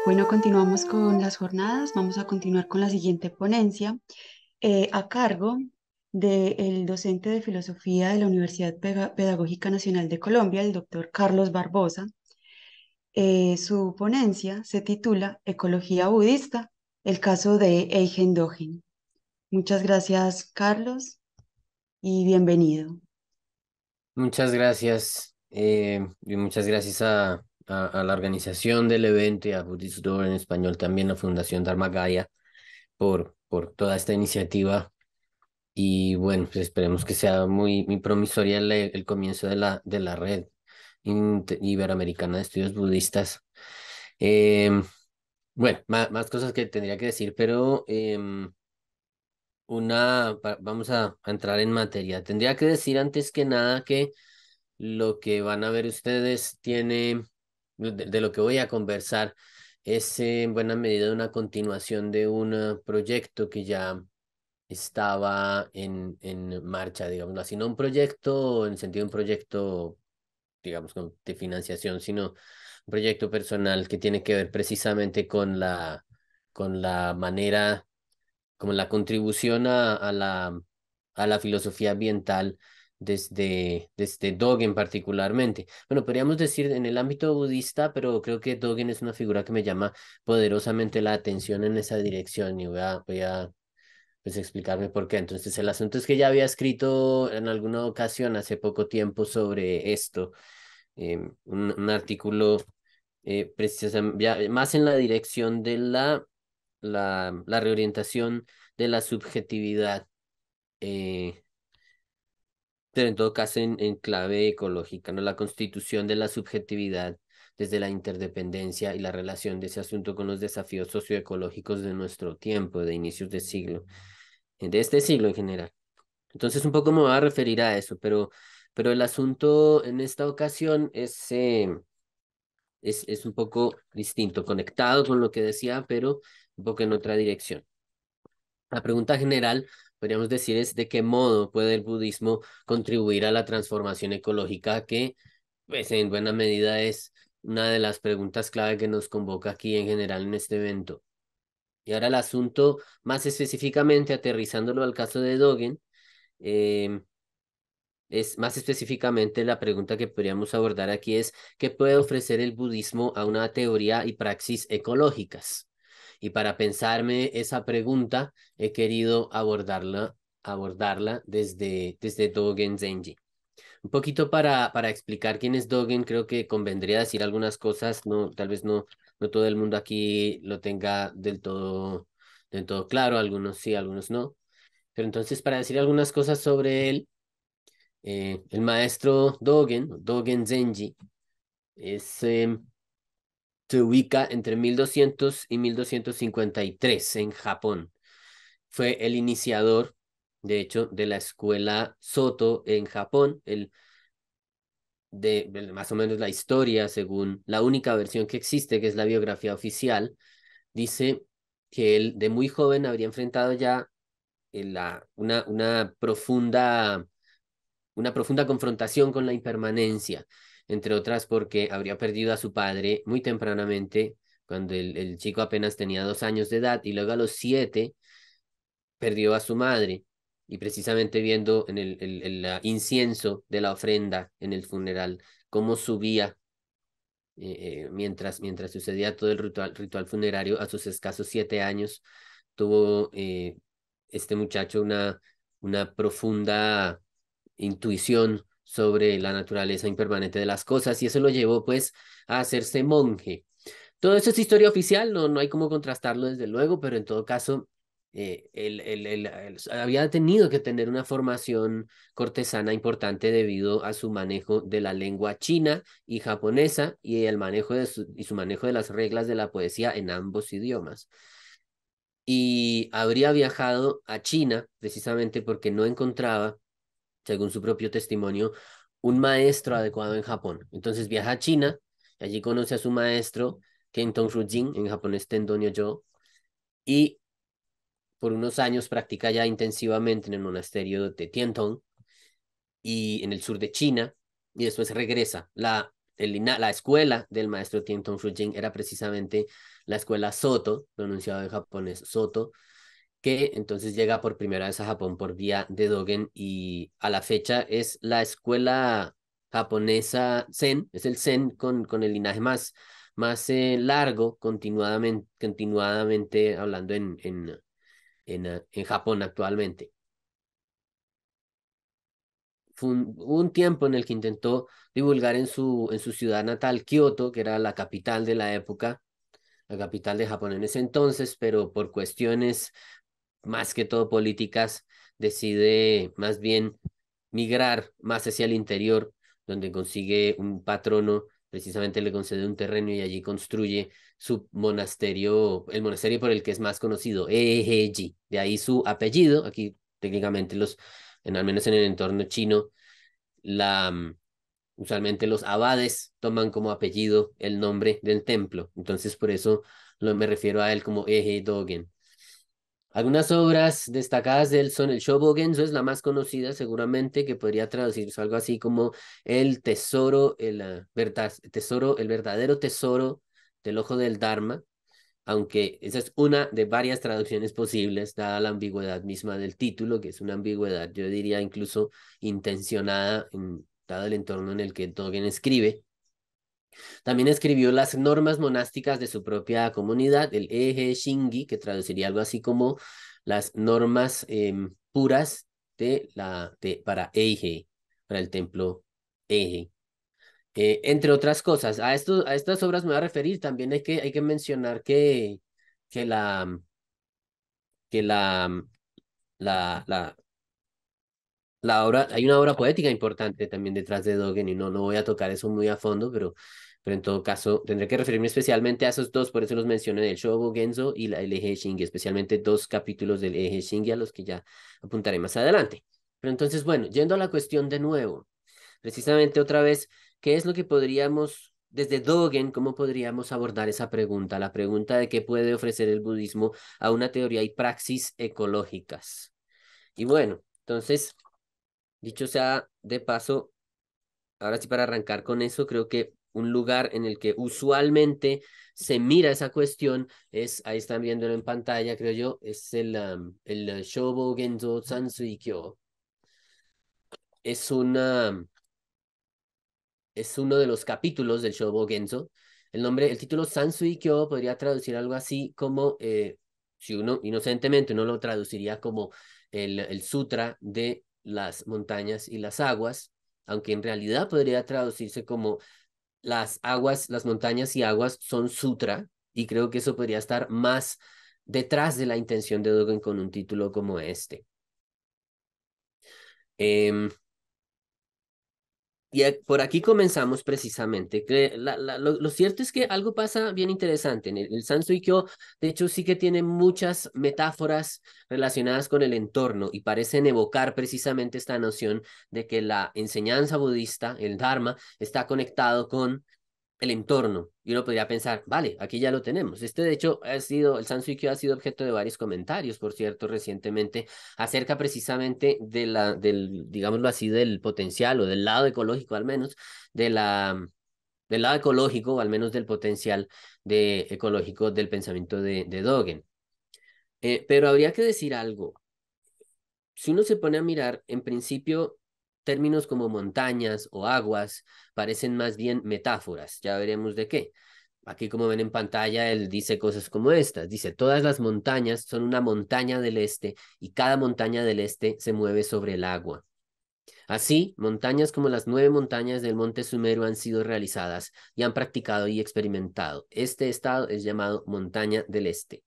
Bueno, continuamos con las jornadas. Vamos a continuar con la siguiente ponencia a cargo del docente de filosofía de la Universidad Pedagógica Nacional de Colombia, el doctor Carlos Barbosa. Su ponencia se titula Ecología Budista, el caso de Eigen Dogen. Muchas gracias, Carlos, y bienvenido. Muchas gracias y muchas gracias a la organización del evento y a Buddhist Door en español, también a Fundación Dharmakaya por toda esta iniciativa y bueno, pues esperemos que sea muy promisoria el comienzo de la red iberoamericana de estudios budistas. Em, bueno, más cosas que tendría que decir, pero vamos a entrar en materia. Tendría que decir antes que nada que lo que van a ver ustedes tiene, de lo que voy a conversar, es en buena medida una continuación de un proyecto que ya estaba en marcha, digamos así, no un proyecto en el sentido de un proyecto, digamos, de financiación, sino un proyecto personal que tiene que ver precisamente con la manera, como la contribución a la filosofía ambiental desde Dogen particularmente. Bueno, podríamos decir en el ámbito budista, pero creo que Dogen es una figura que me llama poderosamente la atención en esa dirección y voy a pues, explicarme por qué. Entonces, el asunto es que ya había escrito en alguna ocasión hace poco tiempo sobre esto, un artículo precisamente más en la dirección de la reorientación de la subjetividad, eh, pero en todo caso en clave ecológica, ¿no? La constitución de la subjetividad desde la interdependencia y la relación de ese asunto con los desafíos socioecológicos de nuestro tiempo, de inicios de siglo, de este siglo en general. Entonces un poco me voy a referir a eso, pero el asunto en esta ocasión es un poco distinto, conectado con lo que decía, pero un poco en otra dirección. La pregunta general, podríamos decir, es de qué modo puede el budismo contribuir a la transformación ecológica que, pues, en buena medida es una de las preguntas clave que nos convoca aquí en general en este evento. Y ahora el asunto, más específicamente aterrizándolo al caso de Dogen, eh, es más específicamente la pregunta que podríamos abordar aquí es, ¿qué puede ofrecer el budismo a una teoría y praxis ecológicas? Y para pensarme esa pregunta, he querido abordarla desde Dogen Zenji. Un poquito para explicar quién es Dogen, creo que convendría decir algunas cosas, no, tal vez no todo el mundo aquí lo tenga del todo claro, algunos sí, algunos no. Pero entonces, para decir algunas cosas sobre él, el maestro Dogen Zenji, es, se ubica entre 1200 y 1253 en Japón. Fue el iniciador, de hecho, de la escuela Soto en Japón, más o menos la historia, según la única versión que existe, que es la biografía oficial, dice que él de muy joven habría enfrentado ya una profunda confrontación con la impermanencia, entre otras porque habría perdido a su padre muy tempranamente, cuando el chico apenas tenía 2 años de edad, y luego a los 7 perdió a su madre, y precisamente viendo en el incienso de la ofrenda en el funeral, cómo subía mientras sucedía todo el ritual funerario a sus escasos 7 años, tuvo este muchacho una profunda intuición sobre la naturaleza impermanente de las cosas y eso lo llevó pues a hacerse monje. Todo eso es historia oficial, no hay cómo contrastarlo desde luego, pero en todo caso, él había tenido que tener una formación cortesana importante debido a su manejo de la lengua china y japonesa y el manejo y su manejo de las reglas de la poesía en ambos idiomas. Y habría viajado a China precisamente porque no encontraba, según su propio testimonio, un maestro adecuado en Japón. Entonces viaja a China, y allí conoce a su maestro, Kenton Rujin, en japonés Tendo Nyojo, y por unos años practica ya intensivamente en el monasterio de Tiantong y en el sur de China, y después regresa. la escuela del maestro Tianton Shujin era precisamente la escuela Soto, pronunciado en japonés Soto, que entonces llega por primera vez a Japón por vía de Dogen y a la fecha es la escuela japonesa Zen, es el Zen con el linaje más largo, continuadamente hablando en Japón actualmente. Hubo un tiempo en el que intentó divulgar en su ciudad natal, Kioto, que era la capital de la época, la capital de Japón en ese entonces, pero por cuestiones más que todo políticas, decide más bien migrar más hacia el interior, donde consigue un patrono, precisamente le concede un terreno y allí construye su monasterio, el monasterio por el que es más conocido, Eheji. De ahí su apellido, aquí técnicamente al menos en el entorno chino, la, usualmente los abades toman como apellido el nombre del templo, entonces por eso me refiero a él como Ehe Dogen. Algunas obras destacadas de él son el Shobogenzo, es la más conocida seguramente, que podría traducirse algo así como el tesoro, el verdadero tesoro del ojo del Dharma, aunque esa es una de varias traducciones posibles, dada la ambigüedad misma del título, que es una ambigüedad, yo diría incluso intencionada, dado el entorno en el que Dogen escribe. También escribió las normas monásticas de su propia comunidad, el Eje Shingi, que traduciría algo así como las normas puras para Eije, para el templo Eije. Entre otras cosas, a estas obras me voy a referir. También hay que mencionar que la, que la, hay una obra poética importante también detrás de Dogen y no voy a tocar eso muy a fondo, pero en todo caso tendré que referirme especialmente a esos dos, por eso los mencioné, el Shogo Genzo y el Eje Shingi, especialmente dos capítulos del Eje Shingi a los que ya apuntaré más adelante. Pero entonces, bueno, yendo a la cuestión de nuevo, precisamente otra vez, ¿qué es lo que podríamos, desde Dogen, cómo podríamos abordar esa pregunta, la pregunta de qué puede ofrecer el budismo a una teoría y praxis ecológicas? Y bueno, entonces... Dicho sea de paso, ahora sí para arrancar con eso, creo que un lugar en el que usualmente se mira esa cuestión ahí están viéndolo en pantalla, creo yo, es el Shobo Genzo Sansuikyo. Es una, es uno de los capítulos del Shobo Genzo. El título Sansuikyo podría traducir algo así como, si uno inocentemente uno lo traduciría como el sutra de las montañas y las aguas, aunque en realidad podría traducirse como las aguas, las montañas y aguas son sutra, y creo que eso podría estar más detrás de la intención de Dogen con un título como este. Eh, Y por aquí comenzamos precisamente. Que lo cierto es que algo pasa bien interesante. En el Sansuikyo, de hecho, sí que tiene muchas metáforas relacionadas con el entorno y parecen evocar precisamente esta noción de que la enseñanza budista, el Dharma, está conectado con el entorno. Y uno podría pensar, vale, aquí ya lo tenemos. De hecho, el Sansuikyo ha sido objeto de varios comentarios, por cierto, recientemente, acerca precisamente digámoslo así, del potencial o del lado ecológico al menos, del lado ecológico o al menos del potencial ecológico del pensamiento de Dogen. Pero habría que decir algo. Si uno se pone a mirar, en principio, términos como montañas o aguas parecen más bien metáforas, ya veremos de qué. Aquí, como ven en pantalla, él dice cosas como estas. Dice, todas las montañas son una montaña del este y cada montaña del este se mueve sobre el agua. Así, montañas como las 9 montañas del monte Sumero han sido realizadas y han practicado y experimentado. Este estado es llamado montaña del este.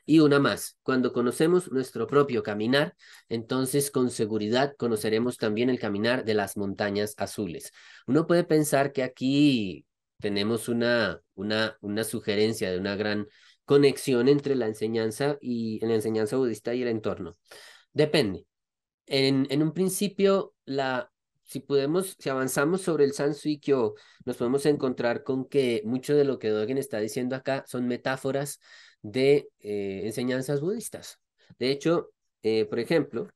Y una más, cuando conocemos nuestro propio caminar, entonces con seguridad conoceremos también el caminar de las montañas azules. Uno puede pensar que aquí tenemos una sugerencia de una gran conexión entre la enseñanza budista y el entorno. Depende. En un principio, si avanzamos sobre el Sansuikyo, nos podemos encontrar con que mucho de lo que Dogen está diciendo acá son metáforas de enseñanzas budistas. De hecho, por ejemplo,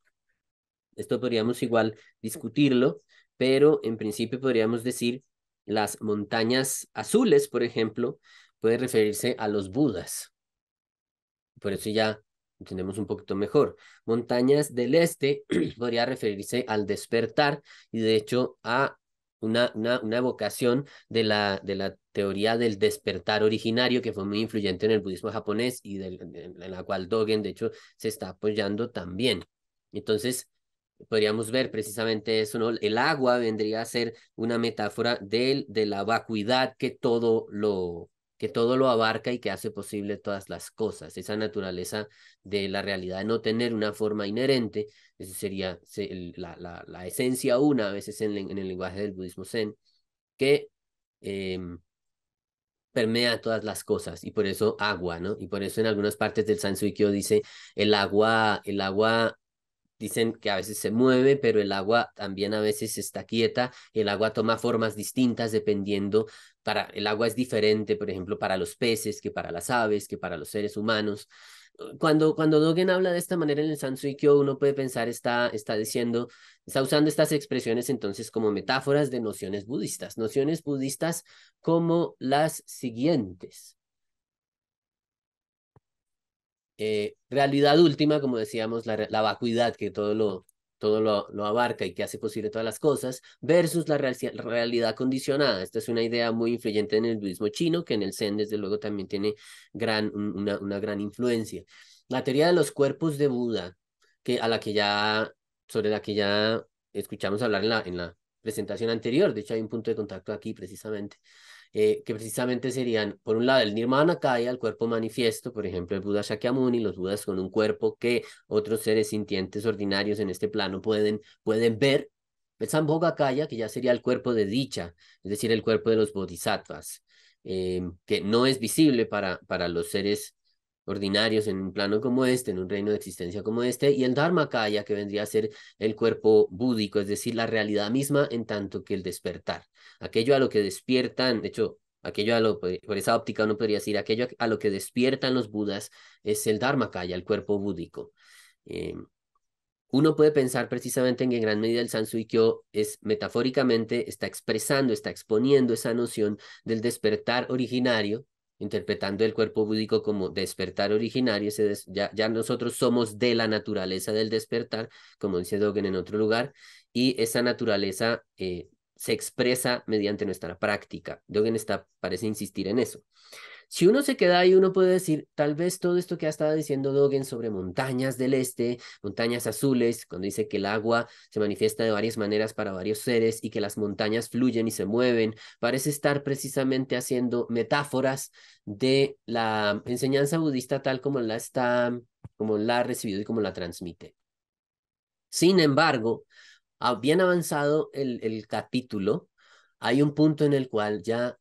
esto podríamos igual discutirlo, pero en principio podríamos decir Las montañas azules, por ejemplo, puede referirse a los Budas. Por eso ya entendemos un poquito mejor. Montañas del este podría referirse al despertar y de hecho a una evocación de la teoría del despertar originario que fue muy influyente en el budismo japonés y en la cual Dogen de hecho se está apoyando también. Entonces, podríamos ver precisamente eso, ¿no? El agua vendría a ser una metáfora de la vacuidad que todo lo abarca y que hace posible todas las cosas, esa naturaleza de la realidad de no tener una forma inherente, eso sería la esencia una, a veces en el lenguaje del budismo zen, que eh, permea todas las cosas, y por eso agua, ¿no? Y por eso en algunas partes del Sansuikyo dice el agua dicen que a veces se mueve, pero el agua también a veces está quieta. El agua toma formas distintas dependiendo, el agua es diferente, por ejemplo, para los peces, que para las aves, que para los seres humanos. Cuando Dogen habla de esta manera en el Sansuikyo, uno puede pensar, está diciendo, está usando estas expresiones entonces como metáforas de nociones budistas como las siguientes. Realidad última, como decíamos, la vacuidad que todo lo abarca y que hace posible todas las cosas, versus la realidad condicionada. Esta es una idea muy influyente en el budismo chino, que en el Zen, desde luego, también tiene una gran influencia. La teoría de los cuerpos de Buda, sobre la que ya escuchamos hablar en la presentación anterior, de hecho hay un punto de contacto aquí precisamente que precisamente serían, por un lado, el Nirmanakaya, el cuerpo manifiesto, por ejemplo, el Buda Shakyamuni, los Budas con un cuerpo que otros seres sintientes ordinarios en este plano pueden ver. El Sambhogakaya, que ya sería el cuerpo de dicha, es decir, el cuerpo de los bodhisattvas, que no es visible para los seres ordinarios en un plano como este, en un reino de existencia como este, y el Dharmakaya, que vendría a ser el cuerpo búdico, es decir, la realidad misma en tanto que el despertar aquello a lo que despiertan, de hecho, por esa óptica uno podría decir, aquello a lo que despiertan los Budas es el Dharmakaya, el cuerpo búdico. Eh, Uno puede pensar precisamente en que en gran medida el Sansuikyo es metafóricamente, está expresando, está exponiendo esa noción del despertar originario, interpretando el cuerpo búdico como despertar originario, ya nosotros somos de la naturaleza del despertar, como dice Dogen en otro lugar, y esa naturaleza se expresa mediante nuestra práctica. Dogen parece insistir en eso. Si uno se queda ahí, uno puede decir, tal vez todo esto que ha estado diciendo Dogen sobre montañas del este, montañas azules, cuando dice que el agua se manifiesta de varias maneras para varios seres y que las montañas fluyen y se mueven, parece estar precisamente haciendo metáforas de la enseñanza budista tal como la ha recibido y como la transmite. Sin embargo, bien avanzado el capítulo, hay un punto en el cual ya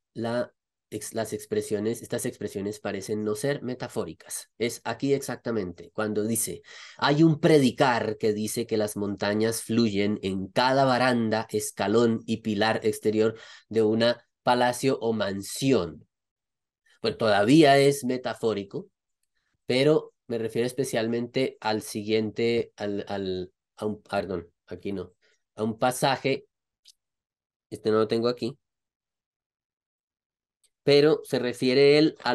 estas expresiones parecen no ser metafóricas. Es aquí exactamente cuando dice, hay un predicar que dice que las montañas fluyen en cada baranda, escalón y pilar exterior de una palacio o mansión. Pues todavía es metafórico, pero me refiero especialmente al siguiente, perdón, aquí no, a un pasaje, este no lo tengo aquí, pero se refiere él a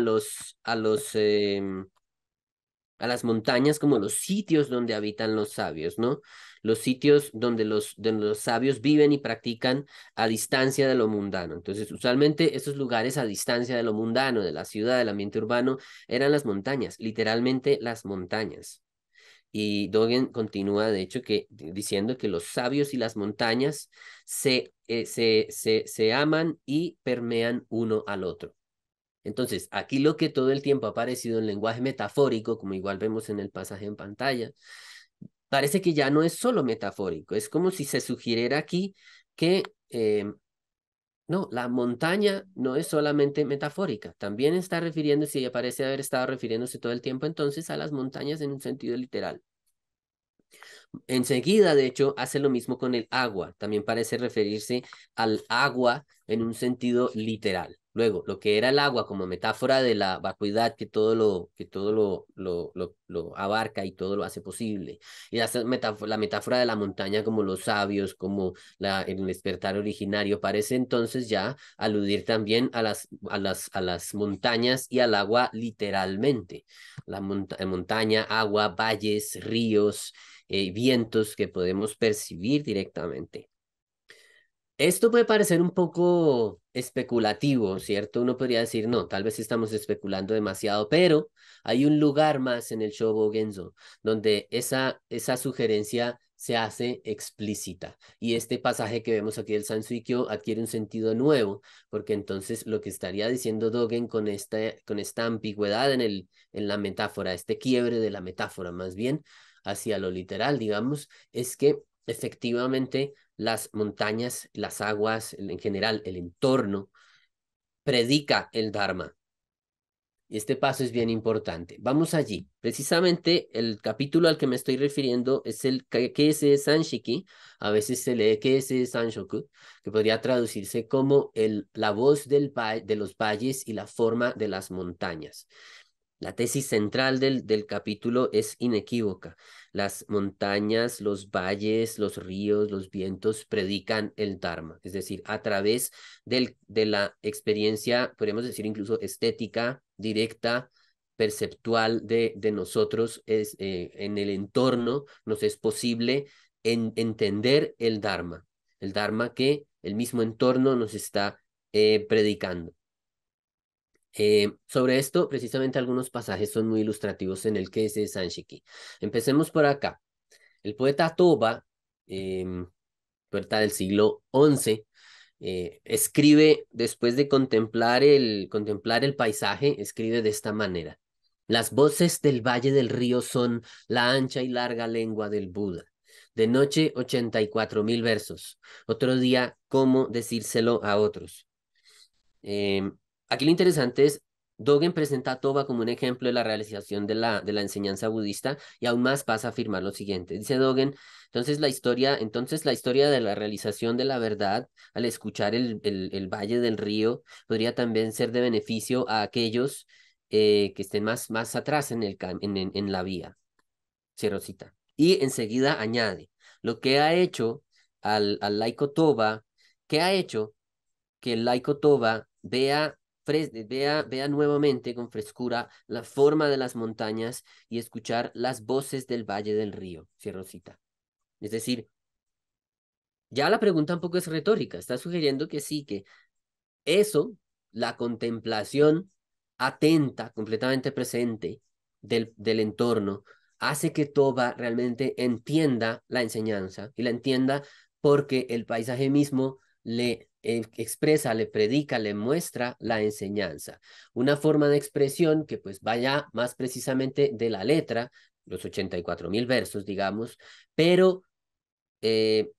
las montañas como los sitios donde habitan los sabios, ¿no? Los sitios donde los sabios viven y practican a distancia de lo mundano. Entonces, usualmente esos lugares a distancia de lo mundano, de la ciudad, del ambiente urbano, eran las montañas, literalmente las montañas. Y Dogen continúa, de hecho, diciendo que los sabios y las montañas se aman y permean uno al otro. Entonces, aquí lo que todo el tiempo ha aparecido en lenguaje metafórico, como igual vemos en el pasaje en pantalla, parece que ya no es solo metafórico, es como si se sugiriera aquí que no, la montaña no es solamente metafórica, también está refiriéndose y parece haber estado refiriéndose todo el tiempo entonces a las montañas en un sentido literal. Enseguida, de hecho, hace lo mismo con el agua. También parece referirse al agua en un sentido literal. Luego, lo que era el agua como metáfora de la vacuidad que todo lo abarca y todo lo hace posible. Y la metáfora de la montaña como los sabios, como el despertar originario, parece entonces ya aludir también a las montañas y al agua literalmente. Montaña, agua, valles, ríos, vientos que podemos percibir directamente. Esto puede parecer un poco especulativo, ¿cierto? Uno podría decir, no, tal vez estamos especulando demasiado, pero hay un lugar más en el Shobo Genzo donde esa sugerencia se hace explícita. Y este pasaje que vemos aquí del Sansuikyo adquiere un sentido nuevo, porque entonces lo que estaría diciendo Dogen con esta ambigüedad en la metáfora, este quiebre de la metáfora más bien hacia lo literal, digamos, es que efectivamente las montañas, las aguas, en general el entorno, predica el Dharma. Y este paso es bien importante. Vamos allí. Precisamente el capítulo al que me estoy refiriendo es el Keise Sanshiki. A veces se lee Keise Sanshoku, que podría traducirse como la voz de los valles y la forma de las montañas. La tesis central del capítulo es inequívoca. Las montañas, los valles, los ríos, los vientos predican el Dharma, es decir, a través de la experiencia, podríamos decir incluso estética, directa, perceptual de nosotros, en el entorno nos es posible entender el Dharma que el mismo entorno nos está predicando. Sobre esto, precisamente algunos pasajes son muy ilustrativos en el que es Sanshiki. Empecemos por acá. El poeta Toba, poeta del siglo XI, escribe, después de contemplar el paisaje, escribe de esta manera. Las voces del valle del río son la ancha y larga lengua del Buda. De noche, 84.000 versos. Otro día, cómo decírselo a otros. Eh, Aquí lo interesante es, Dogen presenta a Toba como un ejemplo de la realización de la enseñanza budista y aún más pasa a afirmar lo siguiente. Dice Dogen, entonces la historia de la realización de la verdad al escuchar el Valle del Río podría también ser de beneficio a aquellos que estén más atrás en la vía. Cierro cita. Y enseguida añade, lo que ha hecho al laico Toba, ¿qué ha hecho que el laico Toba vea nuevamente con frescura la forma de las montañas y escuchar las voces del valle del río? Cierro cita. Es decir, ya la pregunta un poco es retórica, está sugiriendo que sí, que eso, la contemplación atenta, completamente presente del entorno, hace que Toba realmente entienda la enseñanza y la entienda porque el paisaje mismo le expresa, le predica, le muestra la enseñanza. Una forma de expresión que pues vaya más precisamente de la letra, los 84.000 versos, digamos, pero eh,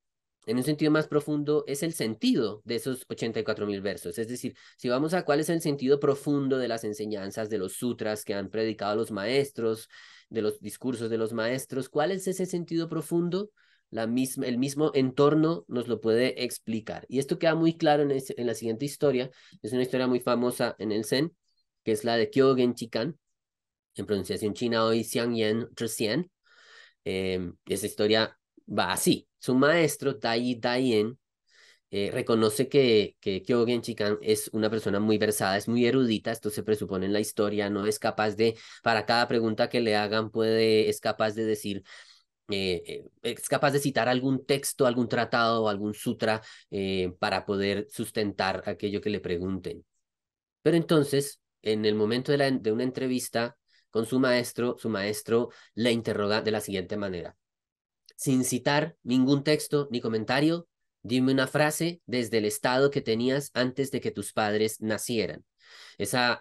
en un sentido más profundo, es el sentido de esos 84.000 versos. Es decir, si vamos a cuál es el sentido profundo de las enseñanzas, de los sutras que han predicado los maestros, de los discursos de los maestros, ¿cuál es ese sentido profundo? El mismo entorno nos lo puede explicar. Y esto queda muy claro en la siguiente historia. Es una historia muy famosa en el Zen, que es la de Kyogen Chikan, en pronunciación china hoy Xiangyan Zhixian. Esa historia va así. Su maestro, Dai Daien, reconoce que Kyogen Chikan es una persona muy versada, es muy erudita, esto se presupone en la historia, no es capaz de, para cada pregunta que le hagan, es capaz de decir, es capaz de citar algún texto, algún tratado o algún sutra para poder sustentar aquello que le pregunten. Pero entonces, en el momento de una entrevista con su maestro le interroga de la siguiente manera: sin citar ningún texto ni comentario, dime una frase desde el estado que tenías antes de que tus padres nacieran. Esa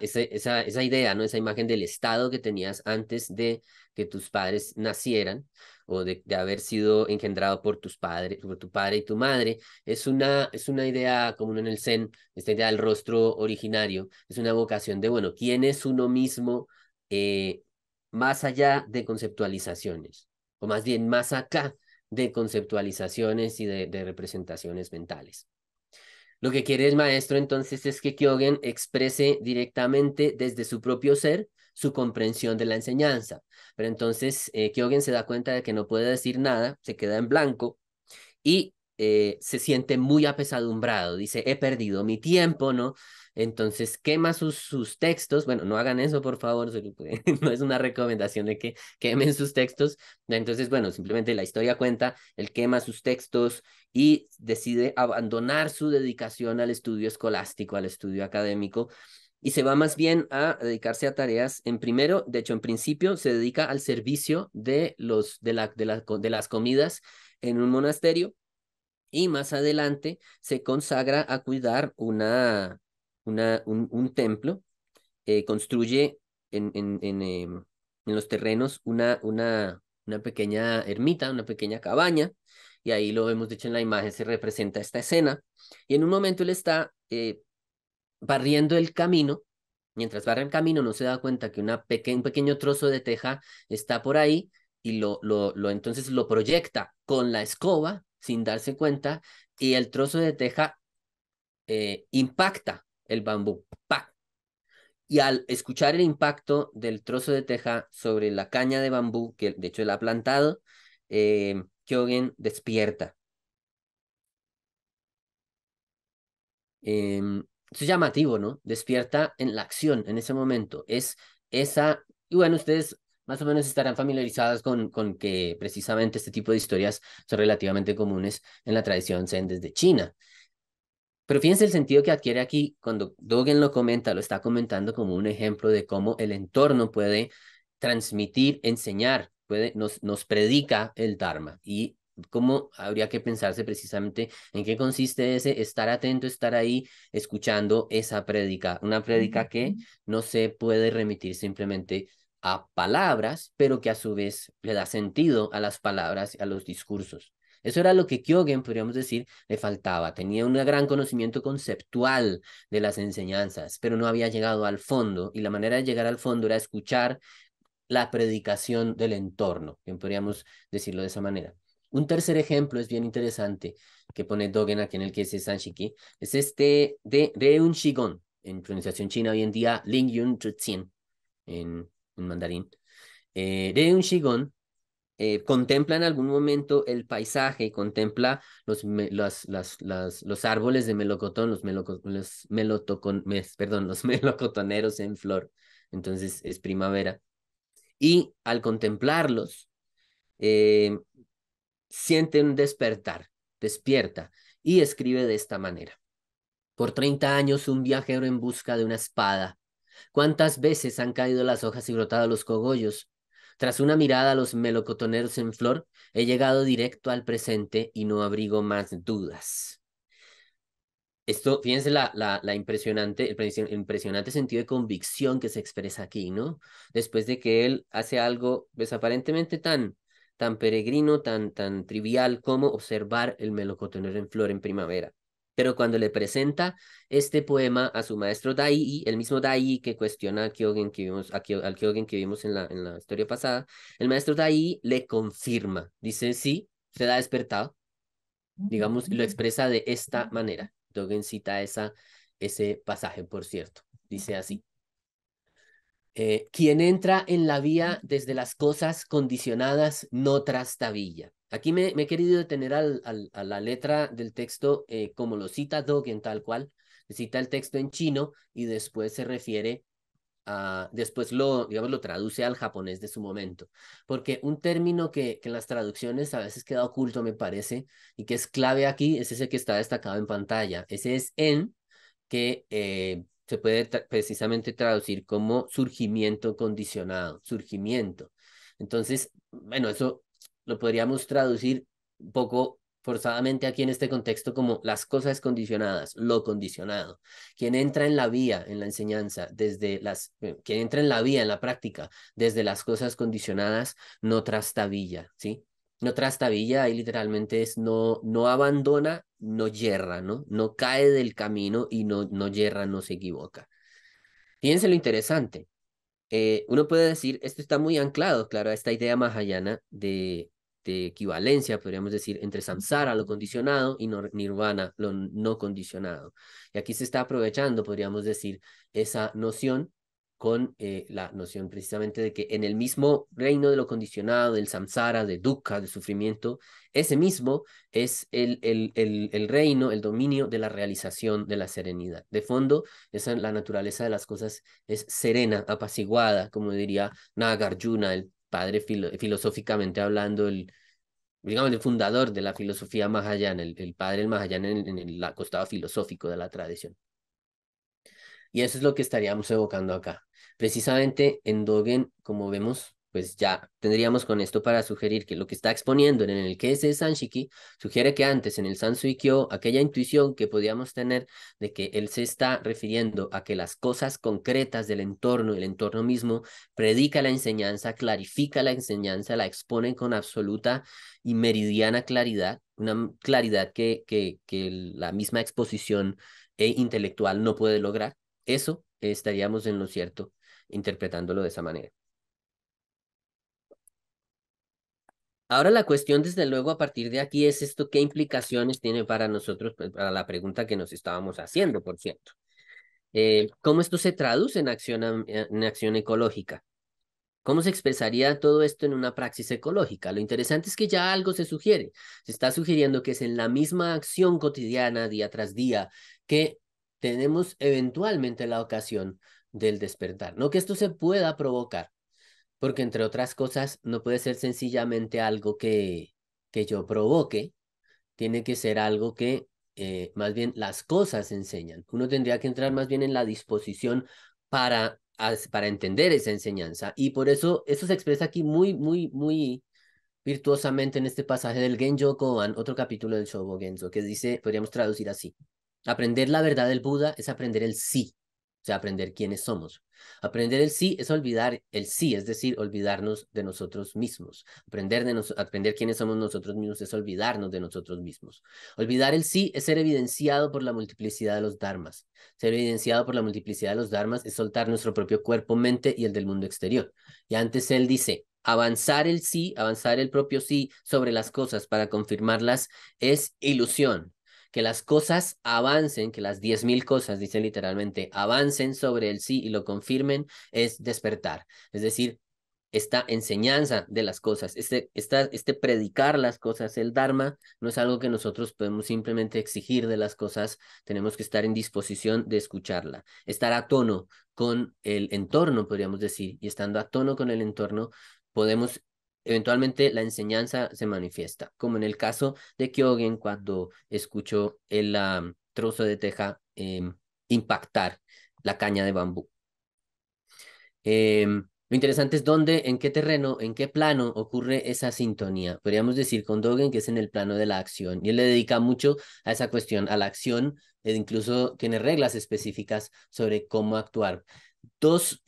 idea, ¿no? Esa imagen del estado que tenías antes de que tus padres nacieran o de haber sido engendrado por tus padres, por tu padre y tu madre, es una idea común en el Zen, esta idea del rostro originario, es una vocación de, bueno, ¿quién es uno mismo eh, más allá de conceptualizaciones? O más bien más acá de conceptualizaciones y de representaciones mentales. Lo que quiere el maestro entonces es que Kyogen exprese directamente desde su propio ser su comprensión de la enseñanza. Pero entonces Kyogen se da cuenta de que no puede decir nada, se queda en blanco y se siente muy apesadumbrado. Dice, he perdido mi tiempo, ¿no? Entonces quema sus textos. Bueno, no hagan eso, por favor. No es una recomendación de que quemen sus textos. Entonces, bueno, simplemente la historia cuenta, él quema sus textos y decide abandonar su dedicación al estudio escolástico, al estudio académico. Y se va más bien a dedicarse a tareas. En primero, de hecho, en principio, se dedica al servicio de las comidas en un monasterio y más adelante se consagra a cuidar un templo, construye en los terrenos una pequeña ermita, una pequeña cabaña, y ahí lo vemos, de hecho en la imagen se representa esta escena, y en un momento él está barriendo el camino. Mientras barra el camino, no se da cuenta que un pequeño trozo de teja está por ahí y entonces lo proyecta con la escoba sin darse cuenta y el trozo de teja impacta el bambú. ¡Pac! Y al escuchar el impacto del trozo de teja sobre la caña de bambú, que de hecho él ha plantado, Kyogen despierta. Eso es llamativo, ¿no? Despierta en la acción en ese momento. Es esa, y bueno, ustedes más o menos estarán familiarizadas con que precisamente este tipo de historias son relativamente comunes en la tradición Zen desde China. Pero fíjense el sentido que adquiere aquí cuando Dogen lo comenta, lo está comentando como un ejemplo de cómo el entorno puede transmitir, enseñar, nos predica el Dharma y cómo habría que pensarse precisamente en qué consiste ese estar atento, estar ahí escuchando esa prédica, una prédica que no se puede remitir simplemente a palabras, pero que a su vez le da sentido a las palabras y a los discursos. Eso era lo que Kyogen, podríamos decir, le faltaba. Tenía un gran conocimiento conceptual de las enseñanzas, pero no había llegado al fondo. Y la manera de llegar al fondo era escuchar la predicación del entorno, bien podríamos decirlo de esa manera. Un tercer ejemplo es bien interesante que pone Dogen aquí en el que es Sanshiki, es este de Reun Shigon, en pronunciación china hoy en día, Ling Yun Zhuxian, en mandarín. Reun Shigon contempla en algún momento el paisaje, contempla los árboles de melocotón, perdón, los melocotoneros en flor, entonces es primavera, y al contemplarlos, eh, siente un despertar, despierta, y escribe de esta manera. Por 30 años un viajero en busca de una espada. ¿Cuántas veces han caído las hojas y brotado los cogollos? Tras una mirada a los melocotoneros en flor, he llegado directo al presente y no abrigo más dudas. Esto, fíjense la impresionante, el impresionante sentido de convicción que se expresa aquí, ¿no? Después de que él hace algo, pues aparentemente tan peregrino, tan trivial como observar el melocotonero en flor en primavera. Pero cuando le presenta este poema a su maestro Dai, el mismo Dai que cuestiona a Kyogen que vimos, al Kyogen que vimos en la historia pasada, el maestro Dai le confirma, dice, sí, se ha despertado, digamos, lo expresa de esta manera. Dogen cita ese pasaje, por cierto. Dice así. Quien entra en la vía desde las cosas condicionadas no trastabilla. Aquí me he querido detener a la letra del texto como lo cita Dogen tal cual. Cita el texto en chino y después se refiere después digamos, lo traduce al japonés de su momento. Porque un término que en las traducciones a veces queda oculto, me parece, y que es clave aquí, es ese que está destacado en pantalla. Ese es en que se puede precisamente traducir como surgimiento condicionado, surgimiento. Entonces, bueno, eso lo podríamos traducir un poco forzadamente aquí en este contexto como las cosas condicionadas, lo condicionado. Quien entra en la vía, en la enseñanza, quien entra en la vía, en la práctica, desde las cosas condicionadas, no trastabilla, ¿sí? No trastabilla, ahí literalmente es no abandona, no yerra, ¿no? No cae del camino y no yerra, no se equivoca. Fíjense lo interesante. Uno puede decir, esto está muy anclado, claro, a esta idea mahayana de equivalencia, podríamos decir, entre samsara, lo condicionado, y nirvana, lo no condicionado. Y aquí se está aprovechando, podríamos decir, esa noción con la noción precisamente de que en el mismo reino de lo condicionado, del samsara, de dukkha, del sufrimiento, ese mismo es el reino, el dominio de la realización de la serenidad. De fondo, esa, la naturaleza de las cosas es serena, apaciguada, como diría Nagarjuna, el padre filosóficamente hablando, digamos, el fundador de la filosofía Mahayana, el padre del Mahayana en el costado filosófico de la tradición. Y eso es lo que estaríamos evocando acá. Precisamente en Dogen, como vemos, pues ya tendríamos con esto para sugerir que lo que está exponiendo en el Kese Sanshiki sugiere que antes en el Sansuikyo, aquella intuición que podíamos tener de que él se está refiriendo a que las cosas concretas del entorno, el entorno mismo, predica la enseñanza, clarifica la enseñanza, la expone con absoluta y meridiana claridad, una claridad que la misma exposición intelectual no puede lograr. Eso estaríamos en lo cierto, interpretándolo de esa manera. Ahora la cuestión, desde luego, a partir de aquí es esto, ¿qué implicaciones tiene para nosotros, pues, para la pregunta que nos estábamos haciendo, por cierto? ¿Cómo esto se traduce en acción ecológica? ¿Cómo se expresaría todo esto en una praxis ecológica? Lo interesante es que ya algo se sugiere. Se está sugiriendo que es en la misma acción cotidiana, día tras día, que tenemos eventualmente la ocasión del despertar. No que esto se pueda provocar, porque entre otras cosas no puede ser sencillamente algo que yo provoque, tiene que ser algo que más bien las cosas enseñan. Uno tendría que entrar más bien en la disposición para entender esa enseñanza. Y por eso se expresa aquí muy virtuosamente en este pasaje del Genjo Koan, otro capítulo del Shobo Genzo, que dice, podríamos traducir así: aprender la verdad del Buda es aprender el sí, o sea, aprender quiénes somos. Aprender el sí es olvidar el sí, es decir, olvidarnos de nosotros mismos. Aprender quiénes somos nosotros mismos es olvidarnos de nosotros mismos. Olvidar el sí es ser evidenciado por la multiplicidad de los dharmas. Ser evidenciado por la multiplicidad de los dharmas es soltar nuestro propio cuerpo, mente y el del mundo exterior. Y antes él dice, avanzar el sí, avanzar el propio sí sobre las cosas para confirmarlas es ilusión. Que las cosas avancen, que las 10.000 cosas, dice literalmente, avancen sobre el sí y lo confirmen, es despertar. Es decir, esta enseñanza de las cosas, este predicar las cosas, el Dharma, no es algo que nosotros podemos simplemente exigir de las cosas, tenemos que estar en disposición de escucharla, estar a tono con el entorno, podríamos decir, y estando a tono con el entorno, podemos, eventualmente la enseñanza se manifiesta, como en el caso de Kyogen cuando escuchó el trozo de teja impactar la caña de bambú. Lo interesante es dónde, en qué terreno, en qué plano ocurre esa sintonía. Podríamos decir con Dogen que es en el plano de la acción. Y él le dedica mucho a esa cuestión, a la acción, e incluso tiene reglas específicas sobre cómo actuar. Dos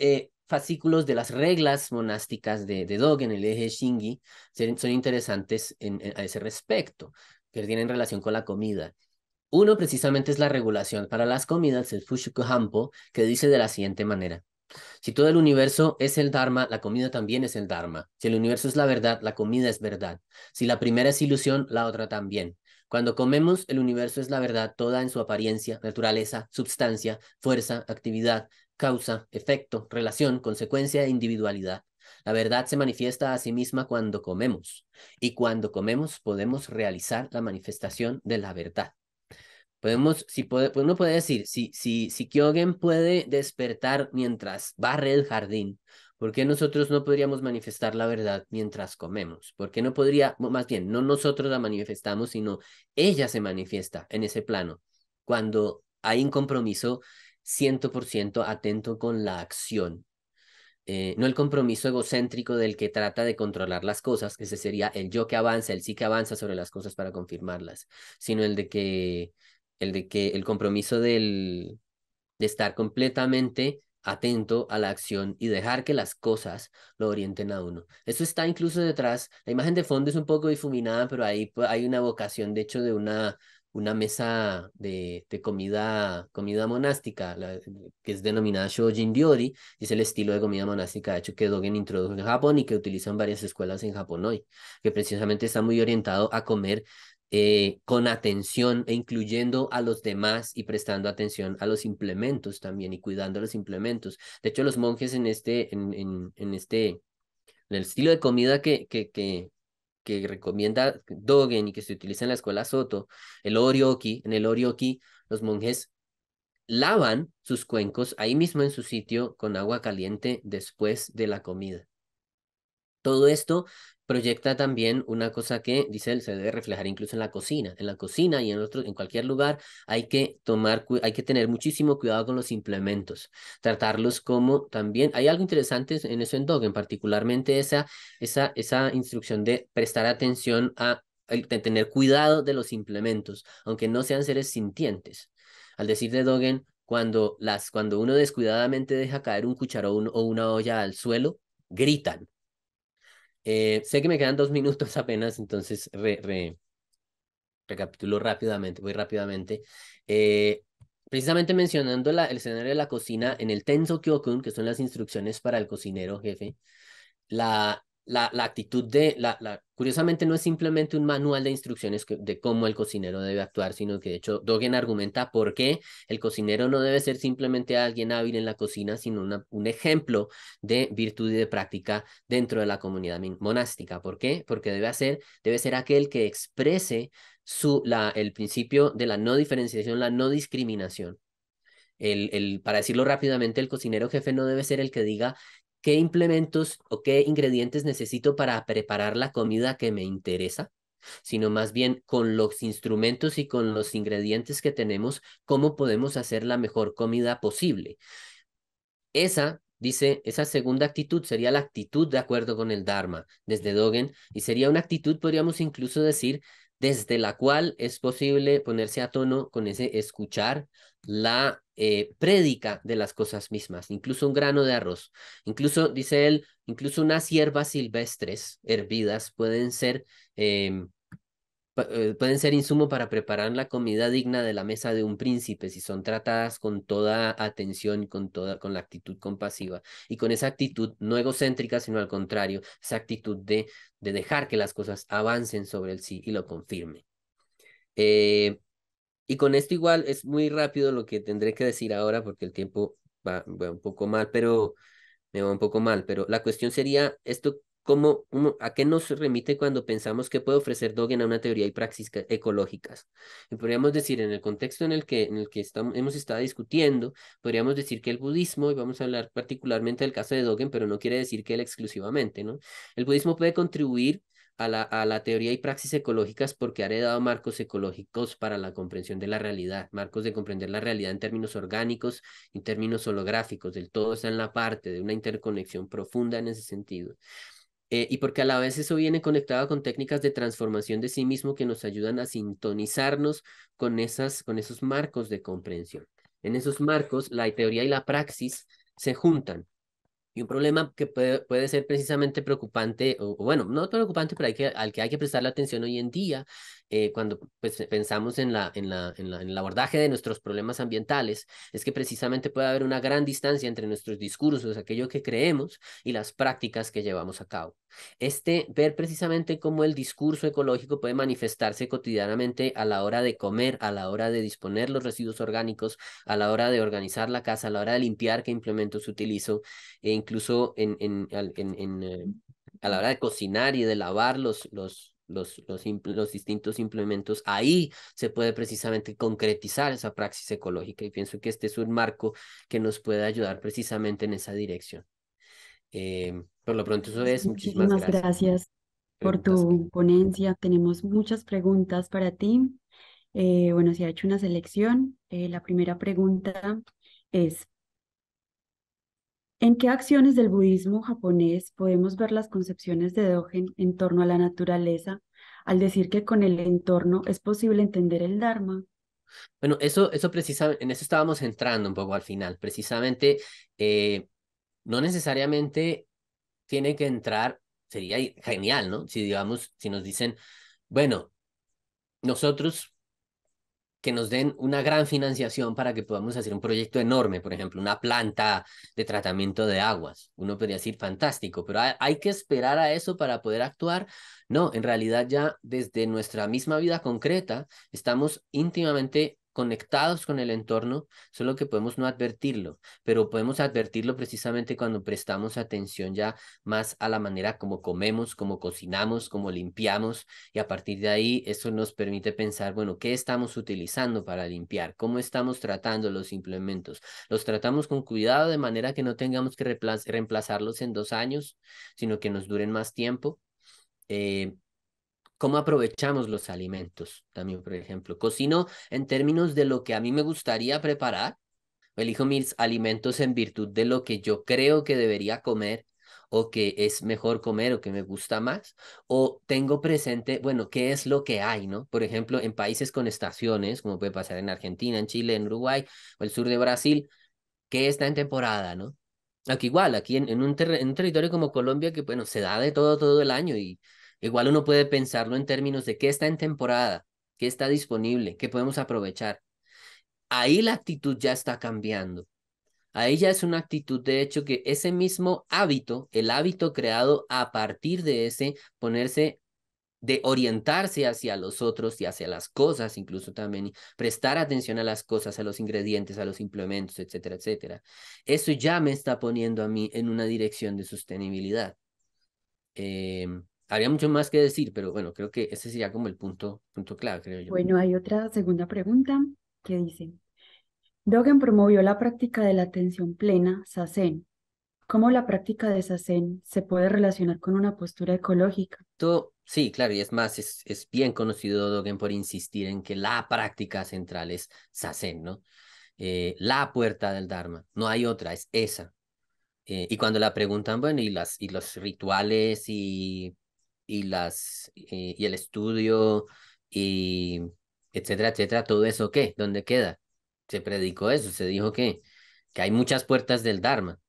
fascículos de las reglas monásticas de Dogen, el eje Shingi, son interesantes a ese respecto, que tienen relación con la comida. Uno precisamente es la regulación para las comidas, el Fushuku Hampo, que dice de la siguiente manera: si todo el universo es el Dharma, la comida también es el Dharma. Si el universo es la verdad, la comida es verdad. Si la primera es ilusión, la otra también. Cuando comemos, el universo es la verdad toda en su apariencia, naturaleza, substancia, fuerza, actividad, causa, efecto, relación, consecuencia e individualidad. La verdad se manifiesta a sí misma cuando comemos, y cuando comemos podemos realizar la manifestación de la verdad. Pues uno puede decir, si Kyogen puede despertar mientras barre el jardín, ¿por qué nosotros no podríamos manifestar la verdad mientras comemos? ¿Por qué no podría, más bien, no nosotros la manifestamos, sino ella se manifiesta en ese plano, cuando hay un compromiso 100% atento con la acción? No el compromiso egocéntrico del que trata de controlar las cosas, que ese sería el yo que avanza, el sí que avanza sobre las cosas para confirmarlas, sino el de que el compromiso de estar completamente atento a la acción y dejar que las cosas lo orienten a uno. Eso está incluso detrás, la imagen de fondo es un poco difuminada, pero ahí hay una vocación, de hecho, de una mesa de comida monástica, que es denominada Shojin Ryori, es el estilo de comida monástica, de hecho, que Dogen introdujo en Japón y que utilizan varias escuelas en Japón hoy, que precisamente está muy orientado a comer con atención e incluyendo a los demás y prestando atención a los implementos también y cuidando los implementos. De hecho, los monjes en el estilo de comida que recomienda Dogen y que se utiliza en la escuela Soto, en el orioki, los monjes lavan sus cuencos ahí mismo en su sitio con agua caliente después de la comida. Todo esto proyecta también una cosa que, dice él, se debe reflejar incluso en la cocina. En la cocina y en cualquier lugar hay que tener muchísimo cuidado con los implementos, tratarlos como también, hay algo interesante en eso en Dogen, particularmente esa instrucción de prestar atención de tener cuidado de los implementos, aunque no sean seres sintientes. Al decir de Dogen, cuando uno descuidadamente deja caer un cucharón o una olla al suelo, gritan. Sé que me quedan 2 minutos apenas, entonces recapitulo rápidamente, voy rápidamente. Eh, Precisamente mencionando el escenario de la cocina, en el Tenso Kyokun, que son las instrucciones para el cocinero jefe, la actitud curiosamente no es simplemente un manual de instrucciones de cómo el cocinero debe actuar, sino que de hecho Dogen argumenta por qué el cocinero no debe ser simplemente alguien hábil en la cocina, sino un ejemplo de virtud y de práctica dentro de la comunidad monástica. ¿Por qué? Porque debe ser aquel que exprese el principio de la no diferenciación, la no discriminación. Para decirlo rápidamente, el cocinero jefe no debe ser el que diga qué implementos o qué ingredientes necesito para preparar la comida que me interesa, sino más bien con los instrumentos y con los ingredientes que tenemos, cómo podemos hacer la mejor comida posible. Esa segunda actitud sería la actitud de acuerdo con el Dharma desde Dogen y sería una actitud, podríamos incluso decir, desde la cual es posible ponerse a tono con ese escuchar la prédica de las cosas mismas, incluso un grano de arroz, incluso, dice él, incluso unas hierbas silvestres hervidas pueden ser insumo para preparar la comida digna de la mesa de un príncipe si son tratadas con toda atención, con la actitud compasiva y con esa actitud no egocéntrica, sino al contrario, esa actitud de dejar que las cosas avancen sobre el sí y lo confirme. Eh, y con esto igual es muy rápido lo que tendré que decir ahora porque el tiempo va un poco mal, pero me va un poco mal, pero la cuestión sería esto, ¿a qué nos remite cuando pensamos que puede ofrecer Dogen a una teoría y praxis ecológicas? Y podríamos decir, en el contexto en el que hemos estado discutiendo, podríamos decir que el budismo, y vamos a hablar particularmente del caso de Dogen, pero no quiere decir que él exclusivamente, ¿no? El budismo puede contribuir a la teoría y praxis ecológicas porque ha heredado marcos ecológicos para la comprensión de la realidad, marcos de comprender la realidad en términos orgánicos, en términos holográficos, del todo está en la parte de una interconexión profunda en ese sentido. Y porque a la vez eso viene conectado con técnicas de transformación de sí mismo que nos ayudan a sintonizarnos con esos marcos de comprensión. En esos marcos, la teoría y la praxis se juntan. Y un problema que puede ser precisamente preocupante, o bueno, no preocupante, pero al que hay que prestarle atención hoy en día, cuando pues, pensamos en el abordaje de nuestros problemas ambientales, es que precisamente puede haber una gran distancia entre nuestros discursos, aquello que creemos, y las prácticas que llevamos a cabo. Ver precisamente cómo el discurso ecológico puede manifestarse cotidianamente a la hora de comer, a la hora de disponer los residuos orgánicos, a la hora de organizar la casa, a la hora de limpiar qué implementos utilizo e incluso a la hora de cocinar y de lavar los distintos implementos, ahí se puede precisamente concretizar esa praxis ecológica y pienso que este es un marco que nos puede ayudar precisamente en esa dirección. Por lo pronto eso es, muchísimas Muchísimas gracias. gracias por Preguntas que... tu ponencia. Tenemos muchas preguntas para ti. Bueno, se ha hecho una selección. La primera pregunta es, ¿en qué acciones del budismo japonés podemos ver las concepciones de Dogen en torno a la naturaleza al decir que con el entorno es posible entender el Dharma? Bueno, eso precisamente, en eso estábamos entrando un poco al final. Precisamente, no necesariamente tiene que entrar, sería genial, ¿no? Si digamos, si nos dicen, bueno, nosotros que nos den una gran financiación para que podamos hacer un proyecto enorme, por ejemplo, una planta de tratamiento de aguas. Uno podría decir fantástico, pero hay que esperar a eso para poder actuar. No, en realidad ya desde nuestra misma vida concreta estamos íntimamente conectados con el entorno, solo que podemos no advertirlo, pero podemos advertirlo precisamente cuando prestamos atención ya más a la manera como comemos, como cocinamos, como limpiamos, y a partir de ahí eso nos permite pensar, bueno, ¿qué estamos utilizando para limpiar? ¿Cómo estamos tratando los implementos? ¿Los tratamos con cuidado de manera que no tengamos que reemplazarlos en 2 años, sino que nos duren más tiempo? Eh, ¿Cómo aprovechamos los alimentos? También, por ejemplo, cocino en términos de lo que a mí me gustaría preparar. Elijo mis alimentos en virtud de lo que yo creo que debería comer o que es mejor comer o que me gusta más. O tengo presente, bueno, qué es lo que hay, ¿no? Por ejemplo, en países con estaciones, como puede pasar en Argentina, en Chile, en Uruguay o el sur de Brasil, ¿qué está en temporada, ¿no? Aquí igual, aquí en un territorio como Colombia, que bueno, se da de todo el año y igual uno puede pensarlo en términos de qué está en temporada, qué está disponible, qué podemos aprovechar. Ahí la actitud ya está cambiando. Ahí ya es una actitud, de hecho, que ese mismo hábito, el hábito creado a partir de ese ponerse, de orientarse hacia los otros y hacia las cosas, incluso también, y prestar atención a las cosas, a los ingredientes, a los implementos, etcétera, etcétera. Eso ya me está poniendo a mí en una dirección de sostenibilidad. Eh, Habría mucho más que decir, pero bueno, creo que ese sería como el punto clave, creo yo. Bueno, hay otra segunda pregunta que dice, Dogen promovió la práctica de la atención plena, Zazen. ¿Cómo la práctica de Zazen se puede relacionar con una postura ecológica? Sí, claro, y es más, es bien conocido Dogen por insistir en que la práctica central es Zazen, ¿no? La puerta del Dharma, no hay otra, es esa. Y cuando la preguntan, bueno, y los rituales y el estudio y etcétera, etcétera, todo eso, ¿qué? ¿Dónde queda? Se predicó eso, se dijo que hay muchas puertas del Dharma.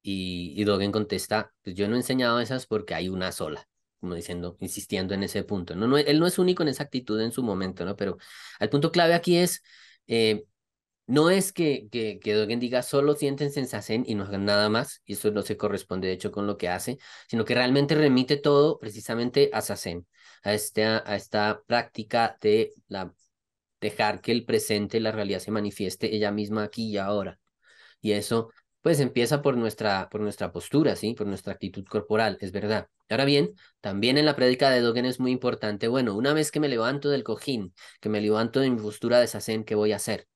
Y Dogen contesta, pues yo no he enseñado esas porque hay una sola, como diciendo, insistiendo en ese punto. No, no, él no es único en esa actitud en su momento, ¿no? Pero el punto clave aquí es, eh, no es que Dogen diga solo siéntense en Zazen y no hagan nada más, y eso no se corresponde de hecho con lo que hace, sino que realmente remite todo precisamente a Zazen, a esta práctica de dejar que el presente, la realidad se manifieste ella misma aquí y ahora. Y eso, pues, empieza por nuestra postura, ¿sí? Por nuestra actitud corporal, es verdad. Ahora bien, también en la prédica de Dogen es muy importante, bueno, una vez que me levanto del cojín, que me levanto de mi postura de Zazen, ¿qué voy a hacer?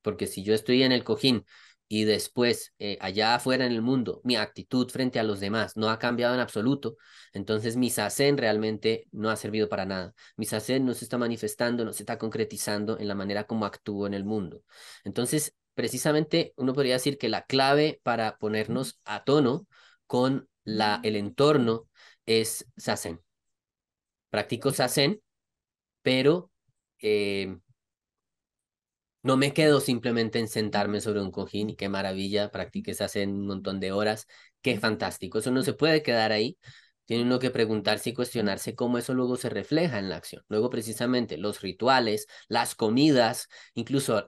Porque si yo estoy en el cojín y después, allá afuera en el mundo, mi actitud frente a los demás no ha cambiado en absoluto, entonces mi Zazen realmente no ha servido para nada. Mi Zazen no se está manifestando, no se está concretizando en la manera como actúo en el mundo. Entonces, precisamente uno podría decir que la clave para ponernos a tono con el entorno es Zazen. Practico Zazen, pero eh, no me quedo simplemente en sentarme sobre un cojín y qué maravilla, practiques hace un montón de horas, qué fantástico. Eso no se puede quedar ahí. Tiene uno que preguntarse y cuestionarse cómo eso luego se refleja en la acción. Luego, precisamente, los rituales, las comidas, incluso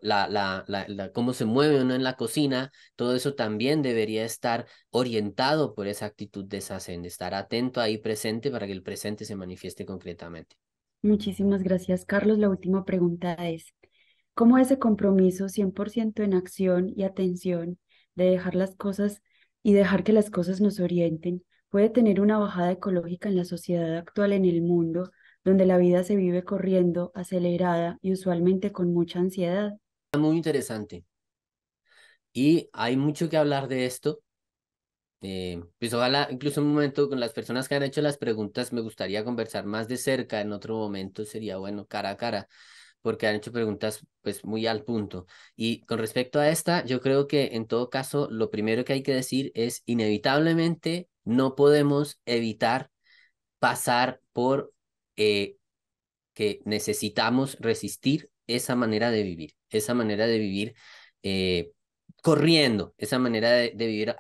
cómo se mueve uno en la cocina, todo eso también debería estar orientado por esa actitud de Zazen, de estar atento ahí presente para que el presente se manifieste concretamente. Muchísimas gracias, Carlos. La última pregunta es, ¿cómo ese compromiso 100% en acción y atención de dejar las cosas y dejar que las cosas nos orienten puede tener una bajada ecológica en la sociedad actual en el mundo, donde la vida se vive corriendo, acelerada y usualmente con mucha ansiedad? Muy interesante. Y hay mucho que hablar de esto. Pues ojalá, incluso en un momento con las personas que han hecho las preguntas, me gustaría conversar más de cerca. En otro momento sería bueno cara a cara, porque han hecho preguntas pues muy al punto. Y con respecto a esta, yo creo que en todo caso, lo primero que hay que decir es inevitablemente no podemos evitar pasar por eh, que necesitamos resistir esa manera de vivir eh, corriendo, esa manera de vivir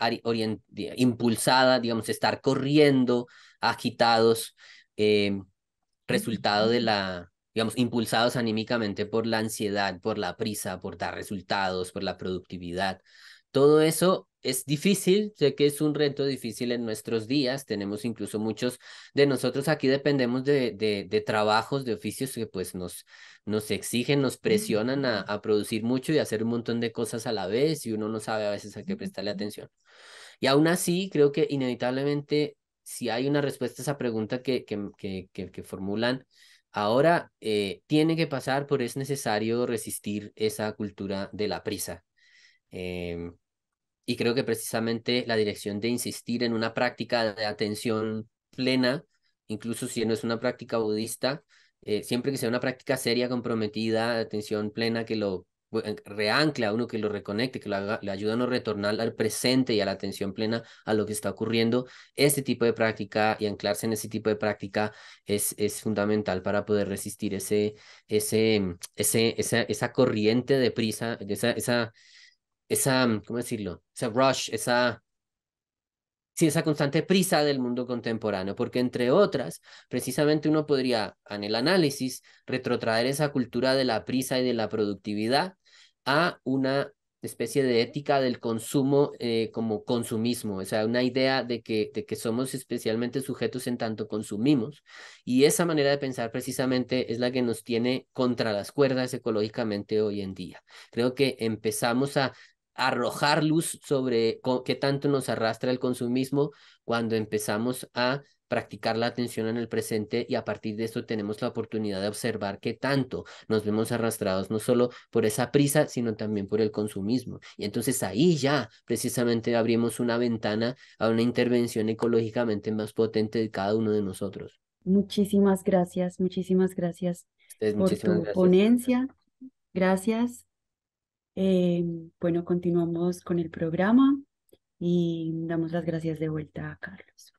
impulsada, digamos, estar corriendo, agitados, eh, resultado digamos, impulsados anímicamente por la ansiedad, por la prisa, por dar resultados, por la productividad. Todo eso es difícil, sé que es un reto difícil en nuestros días, tenemos incluso muchos de nosotros aquí dependemos de trabajos, de oficios que pues nos exigen, nos presionan a producir mucho y hacer un montón de cosas a la vez y uno no sabe a veces a qué prestarle atención. Y aún así, creo que inevitablemente, si hay una respuesta a esa pregunta que formulan, ahora tiene que pasar por es necesario resistir esa cultura de la prisa. Em, y creo que precisamente la dirección de insistir en una práctica de atención plena, incluso si no es una práctica budista, siempre que sea una práctica seria, comprometida, de atención plena, que lo reancle a uno, que lo reconecte, que le ayude a uno a retornar al presente y a la atención plena a lo que está ocurriendo, este tipo de práctica y anclarse en ese tipo de práctica es fundamental para poder resistir esa corriente de prisa, ¿cómo decirlo? Esa rush, sí, esa constante prisa del mundo contemporáneo, porque entre otras, precisamente uno podría, en el análisis, retrotraer esa cultura de la prisa y de la productividad a una especie de ética del consumo como consumismo, o sea, una idea de que somos especialmente sujetos en tanto consumimos, y esa manera de pensar precisamente es la que nos tiene contra las cuerdas ecológicamente hoy en día. Creo que empezamos a arrojar luz sobre qué tanto nos arrastra el consumismo cuando empezamos a practicar la atención en el presente y a partir de eso tenemos la oportunidad de observar qué tanto nos vemos arrastrados no solo por esa prisa, sino también por el consumismo. Y entonces ahí ya precisamente abrimos una ventana a una intervención ecológicamente más potente de cada uno de nosotros. Muchísimas gracias Ustedes, por muchísimas tu gracias. ponencia. Gracias. Eh, bueno, continuamos con el programa y damos las gracias de vuelta a Carlos.